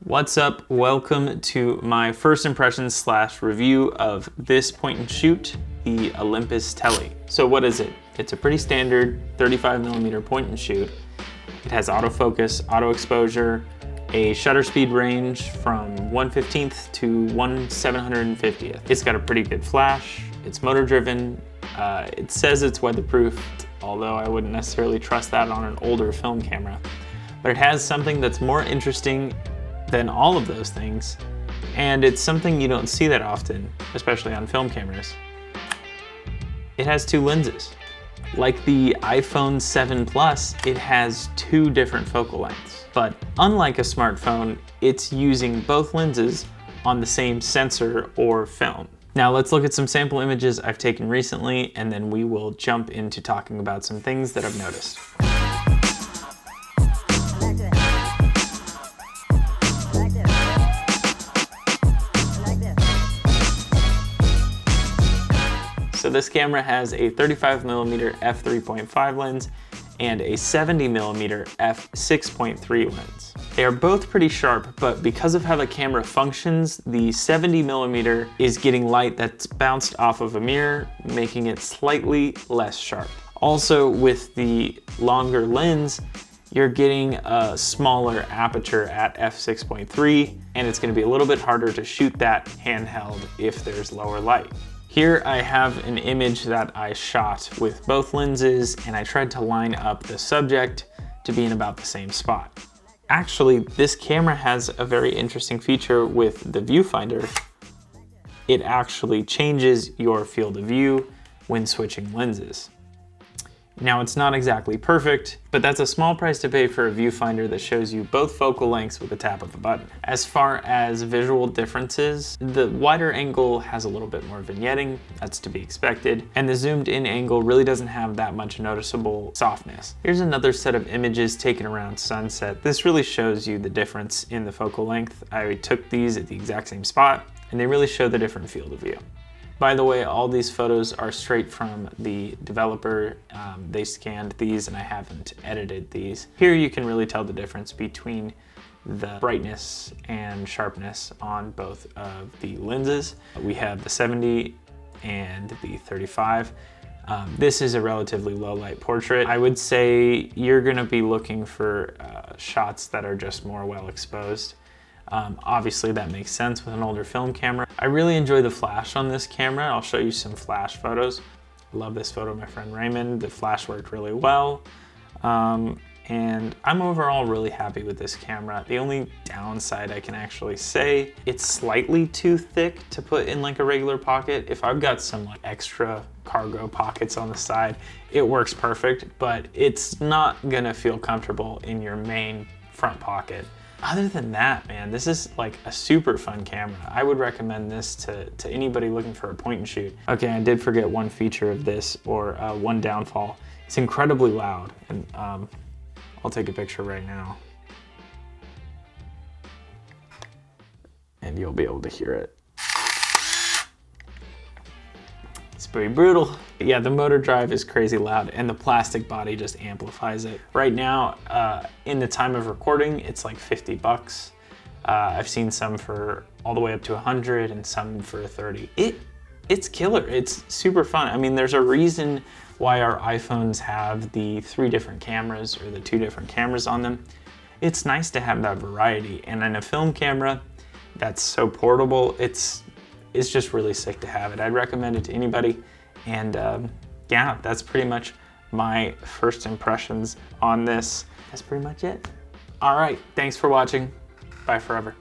What's up? Welcome to my first impressions slash review of this point and shoot, the Olympus TELE. So what is it? It's a pretty standard 35mm point and shoot. It has autofocus, auto exposure, a shutter speed range from 1/15th to 1/750th. It's got a pretty good flash. It's motor driven. It says it's weatherproof, although I wouldn't necessarily trust that on an older film camera. But it has something that's more interesting than all of those things, and it's something you don't see that often, especially on film cameras. It has two lenses. Like the iPhone 7 Plus, it has two different focal lengths. But unlike a smartphone, it's using both lenses on the same sensor or film. Now let's look at some sample images I've taken recently, and then we will jump into talking about some things that I've noticed. So this camera has a 35mm f3.5 lens and a 70mm f6.3 lens. They are both pretty sharp, but because of how the camera functions, the 70mm is getting light that's bounced off of a mirror, making it slightly less sharp. Also, with the longer lens, you're getting a smaller aperture at f6.3, and it's gonna be a little bit harder to shoot that handheld if there's lower light. Here I have an image that I shot with both lenses, and I tried to line up the subject to be in about the same spot. Actually, this camera has a very interesting feature with the viewfinder. It actually changes your field of view when switching lenses. Now, it's not exactly perfect, but that's a small price to pay for a viewfinder that shows you both focal lengths with a tap of a button. As far as visual differences, the wider angle has a little bit more vignetting, that's to be expected, and the zoomed in angle really doesn't have that much noticeable softness. Here's another set of images taken around sunset. This really shows you the difference in the focal length. I took these at the exact same spot, and they really show the different field of view. By the way, all these photos are straight from the developer. They scanned these and I haven't edited these. Here you can really tell the difference between the brightness and sharpness on both of the lenses. We have the 70 and the 35. This is a relatively low light portrait. I would say you're gonna be looking for shots that are just more well exposed. Obviously that makes sense with an older film camera. I really enjoy the flash on this camera. I'll show you some flash photos. I love this photo of my friend Raymond. The flash worked really well. And I'm overall really happy with this camera. The only downside I can actually say, it's slightly too thick to put in like a regular pocket. If I've got some like extra cargo pockets on the side, it works perfect, but it's not gonna feel comfortable in your main front pocket. Other than that, man, this is like a super fun camera. I would recommend this to anybody looking for a point and shoot. Okay, I did forget one feature of this, or one downfall. It's incredibly loud, and I'll take a picture right now. And you'll be able to hear it. It's pretty brutal. Yeah, the motor drive is crazy loud and the plastic body just amplifies it. Right now, in the time of recording, it's like 50 bucks. I've seen some for all the way up to 100 and some for 30. It's killer, it's super fun. I mean, there's a reason why our iPhones have the 3 different cameras or the 2 different cameras on them. It's nice to have that variety. And in a film camera that's so portable, it's just really sick to have it. I'd recommend it to anybody. And yeah, that's pretty much my first impressions on this. That's pretty much it. All right, thanks for watching. Bye forever.